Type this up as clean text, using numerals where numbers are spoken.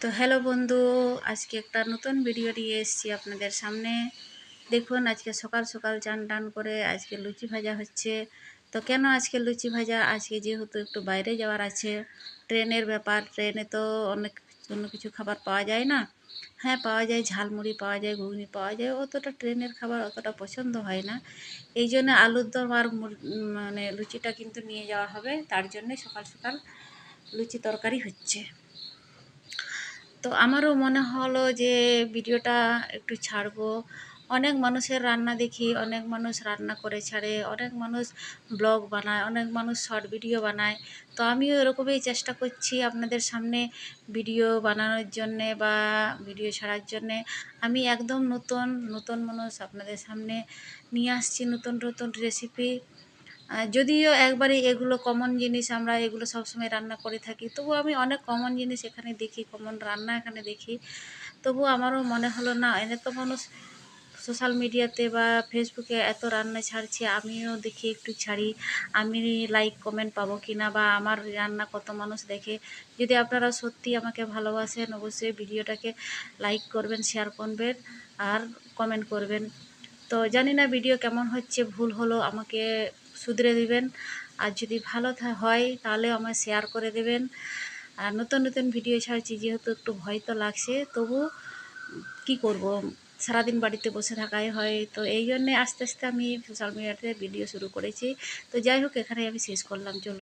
তো হ্যালো বন্ধু, আজকে একটা নতুন ভিডিও নিয়ে এসেছি আপনাদের সামনে। দেখুন, আজকে সকাল সকাল চান টান করে আজকে লুচি ভাজা হচ্ছে। তো কেন আজকে লুচি ভাজা? আজকে যেহেতু একটু বাইরে যাওয়ার আছে, ট্রেনের ব্যাপার। ট্রেনে তো অনেক অন্য কিছু খাবার পাওয়া যায় না। হ্যাঁ, পাওয়া যায়, ঝালমুড়ি পাওয়া যায়, ঘুগনি পাওয়া যায়, অতটা ট্রেনের খাবার অতটা পছন্দ হয় না। এই জন্য আলুর দম আর মানে লুচিটা কিন্তু নিয়ে যাওয়া হবে। তার জন্যে সকাল সকাল লুচি তরকারি হচ্ছে। তো আমারও মনে হলো যে ভিডিওটা একটু ছাড়বো। অনেক মানুষের রান্না দেখি, অনেক মানুষ রান্না করে ছাড়ে, অনেক মানুষ ব্লগ বানায়, অনেক মানুষ শর্ট ভিডিও বানায়। তো আমিও এরকমই চেষ্টা করছি আপনাদের সামনে ভিডিও বানানোর জন্যে বা ভিডিও ছাড়ার জন্যে। আমি একদম নতুন নতুন মানুষ, আপনাদের সামনে নিয়ে আসছি নতুন নতুন রেসিপি। যদিও একবারে এগুলো কমন জিনিস, আমরা এগুলো সবসময় রান্না করে থাকি, তবু আমি অনেক কমন জিনিস এখানে দেখি, কমন রান্না এখানে দেখি। তবু আমারও মনে হলো না, এনে তো মানুষ সোশ্যাল মিডিয়াতে বা ফেসবুকে এত রান্না ছাড়ছে, আমিও দেখি একটু ছাড়ি। আমি লাইক কমেন্ট পাবো কিনা, বা আমার রান্না কত মানুষ দেখে। যদি আপনারা সত্যি আমাকে ভালোবাসেন, অবশ্যই ভিডিওটাকে লাইক করবেন, শেয়ার করবেন আর কমেন্ট করবেন। তো জানি না ভিডিও কেমন হচ্ছে, ভুল হলো আমাকে শুধরে দিবেন। আর যদি ভালো হয় তাহলে আমায় শেয়ার করে দেবেন। আর নতুন নতুন ভিডিও ছাড়ছি, যেহেতু একটু ভয় তো লাগছে, তবু কি করব, সারাদিন বাড়িতে বসে থাকাই হয়। তো এই জন্যে আস্তে আস্তে আমি সোশ্যাল মিডিয়াতে ভিডিও শুরু করেছি। তো যাই হোক, এখানে আমি শেষ করলাম। চলুন।